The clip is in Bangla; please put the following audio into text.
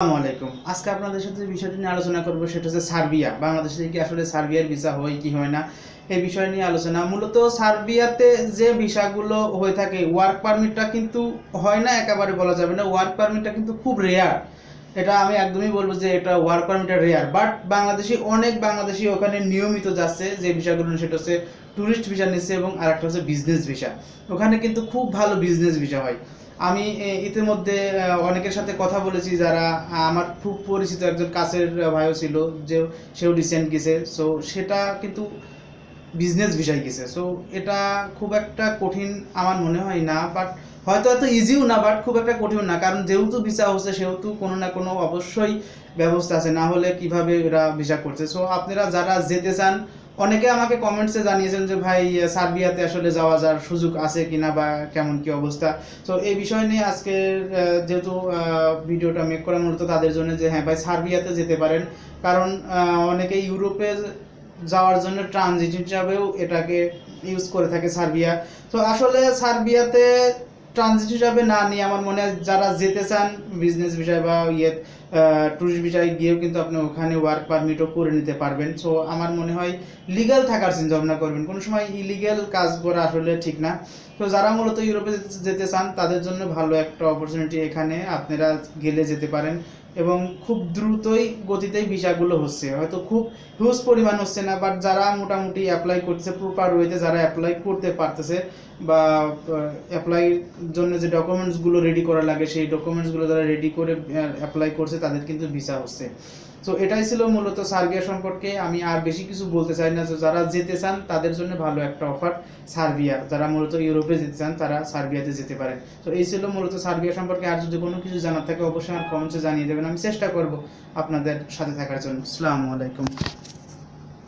আসসালামু আলাইকুম। আজকে আপনাদের সাথে যে বিষয়টি নিয়ে আলোচনা করব সেটা হচ্ছে সার্বিয়া। বাংলাদেশ থেকে কি আসলে সার্বিয়ার ভিসা হয় কি হয় না এই বিষয় নিয়ে আলোচনা। মূলত সার্বিয়াতে যে ভিসাগুলো হয়ে থাকে ওয়ার্ক পারমিটটা কিন্তু হয় না একেবারে বলা যাবে না। ওয়ার্ক পারমিটটা কিন্তু খুব রেয়ার। এটা আমি একদমই বলবো যে এটা ওয়ার্ক পারমিটটা রেয়ার। বাট অনেক বাংলাদেশি ওখানে নিয়মিত যাচ্ছে যে ভিসাগুলো সেটা হচ্ছে ট্যুরিস্ট ভিসা নিচ্ছে এবং আরেকটা হচ্ছে বিজনেস ভিসা। ওখানে কিন্তু খুব ভালো বিজনেস ভিসা হয়। আমি ইতিমধ্যে অনেকের সাথে কথা বলেছি যারা আমার খুব পরিচিত একজন কাছের ভাইও ছিল যে সেও রিসেন্ট গেছে। সো সেটা কিন্তু বিজনেস ভিসায় গেছে। সো এটা খুব একটা কঠিন আমার মনে হয় না, বাট হয়তো এত ইজিও না, বাট খুব একটা কঠিন না, কারণ যেহেতু ভিসা হচ্ছে সেহেতু কোনো না কোনো অবশ্যই ব্যবস্থা আছে, না হলে কিভাবে এরা ভিসা করছে। সো আপনারা যারা যেতে চান, অনেকে আমাকে কমেন্টসে জানিয়েছেন যে ভাই সার্বিয়াতে আসলে যাওয়া যাওয়ার সুযোগ আছে কিনা বা কেমন কি অবস্থা। তো এই বিষয় নিয়ে আজকে যেহেতু ভিডিওটা মেক করা মূলত তাদের জন্য যে হ্যাঁ ভাই সার্বিয়াতে যেতে পারেন, কারণ অনেকে ইউরোপে যাওয়ার জন্য ট্রানজিট হিসাবেও এটাকে ইউজ করে থাকে সার্বিয়া। তো আসলে সার্বিয়াতে ট্রানজিট হিসাবে না নিয়ে আমার মনে হয় যারা যেতে চান বিজনেস বিষয় বা ট্যুরিস্ট বিষয়ে গিয়েও কিন্তু আপনি ওখানে ওয়ার্ক পারমিটও করে নিতে পারবেন। সো আমার মনে হয় লিগ্যাল থাকার চিন্তা ভাবনা করবেন, কোনো সময় ইলিগ্যাল কাজ করা আসলে ঠিক না। তো যারা মূলত ইউরোপে যেতে চান তাদের জন্য ভালো একটা অপরচুনিটি, এখানে আপনারা গেলে যেতে পারেন এবং খুব দ্রুতই গতিতেই ভিসাগুলো হচ্ছে, হয়তো খুব হিউজ পরিমাণ হচ্ছে না, বাট যারা মোটামুটি অ্যাপ্লাই করতেছে প্রপার ওয়েতে, যারা অ্যাপ্লাই করতে পারতেছে বা অ্যাপ্লাই জন্য যে ডকুমেন্টসগুলো রেডি করা লাগে সেই ডকুমেন্টসগুলো যারা রেডি করে অ্যাপ্লাই করছে তাদের কিন্তু ভিসা হচ্ছে। তো এটাই ছিল মূলত সার্বিয়া সম্পর্কে। আমি আর বেশি কিছু বলতে চাই না। তো যারা যেতে চান তাদের জন্য ভালো একটা অফার সার্বিয়া, যারা মূলত ইউরোপে যেতে চান তারা সার্বিয়াতে যেতে পারেন। তো এই ছিল মূলত সার্বিয়া সম্পর্কে। আর যদি কোনো কিছু জানার থাকে অবশ্যই আমার কমেন্টসে জানিয়ে দেবেন, আমি চেষ্টা করব আপনাদের সাথে থাকার জন্য। আসসালামু আলাইকুম।